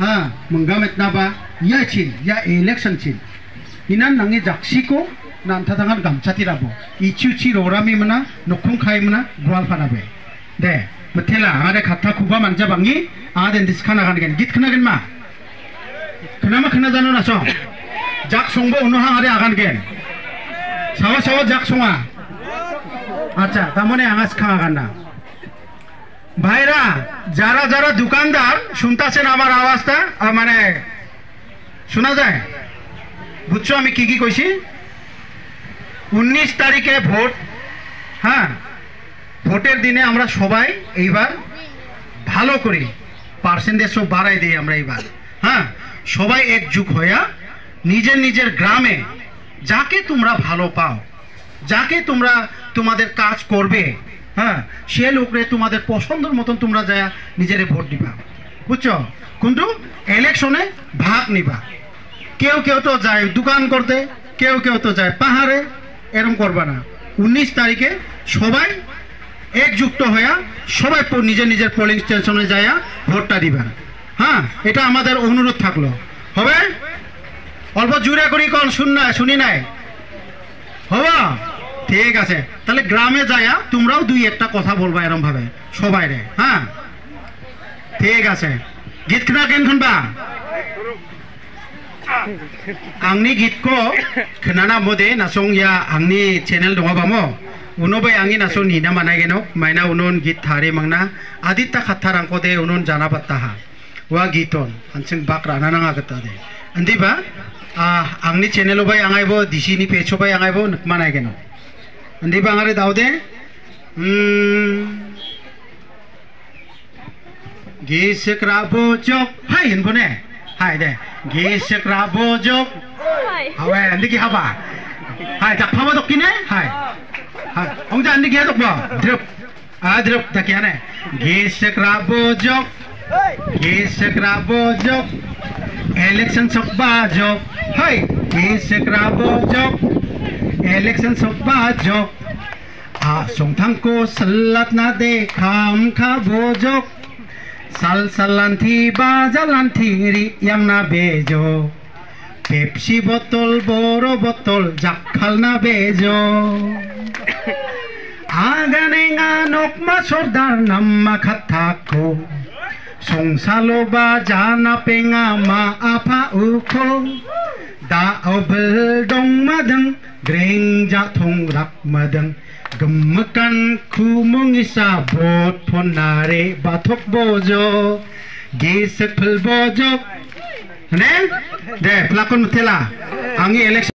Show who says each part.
Speaker 1: ha menggamet naba ya chin ya election chin inan nangi jaksiko nan tathangan gamchati rabo ichu chi rorami mana nokung khai mana gwal phanabe de methela ade khatha khuba manja bangi ade diskana gan gen git khana gen ma khana khana jano na so jak songbo unoha ade agan gen sawa sawa jak songa acha tamone angas khanga ganna ভাইরা যারা যারা দোকানদার শুনতাছেন আমার আওয়াজটা মানে শোনা যায় বুঝছো আমি কি কি কইছি 19 তারিখে ভোট হ্যাঁ ভোটের দিনে আমরা সবাই এইবার ভালো করে পার্সেন্টেজ সব বাড়াই দেই আমরা এইবার হ্যাঁ সবাই একজুট হইয়া নিজের নিজের গ্রামে যাকে তোমরা ভালো পাও যাকে তোমরা তোমাদের কাজ করবে হ্যাঁ সে লোকরে তোমাদের পছন্দের মতন তোমরা যায় নিজেরে ভোট দিবা বুঝছো কিন্তু ইলেকশনে ভাগ নিবা কেউ কেউ তো যায় দোকান করতে কেউ কেউ তো যায় পাহাড়ে এরকম করবা না 19 তারিখে সবাই একযুক্ত হয়ে সবাই নিজের নিজের পোলিং স্টেশনে যায় ভোটটা দিবা হ্যাঁ এটা আমাদের অনুরোধ থাকলো হবে অল্প জোরে করি কোন শুনি নাই হবা ঠিক আছে তাহলে গ্রামে যায়া তোমরাও দুই একটা কথা বলবা এরকম ভাবে সবাই রে হ্যাঁ ঠিক আছে গীত খনা কেন শুনবা आंनि गीतखौ खोनाना मोदे नासं या आंनि चैनल दङ बामो उनोबै आंनि नासं निना मानायगेनो माइना उनन गीत थारे मंगना आदित्य खाथारांको दे उनन जाना पत्ताहा वा गीतन हानसिं बाक्राना नाङा गता दे अन्दिबा आंनि channel bye आंगायबो दिसिनि page bye आंगायबो मानायगेनो अन्दिबा Angare दावदे गिसक्राबो जक हाय होनबोने हाय दे गिसक्राबो जक हावे अन्दिकी हाबा हाय जाफाबो दकिने हाय हाय अंजा अन्दिकी दकबो द्रुप द्रुप दकियाने गिसक्राबो जक इलेक्शन सकबा जक हाय गिसक्राबो जक इलेक्शन सकबा जक संथांको सल्लातना दे खाम खाबो जक साल सालान्थि बाजालान्थि रियांना बेजो पेप्सि बटल बरो बटल जाखालना बेजो आगानेङा नकमा सरदार नाम्मा खाथाखौ संसालो बा जाना पेङा मा आफा उखौ दा अबल दं मादों ग्रें जाथं राख मादों Gemekan ku mengisa bot ponare batok bojo gesek pel bojok ne de pelakon mutela angi election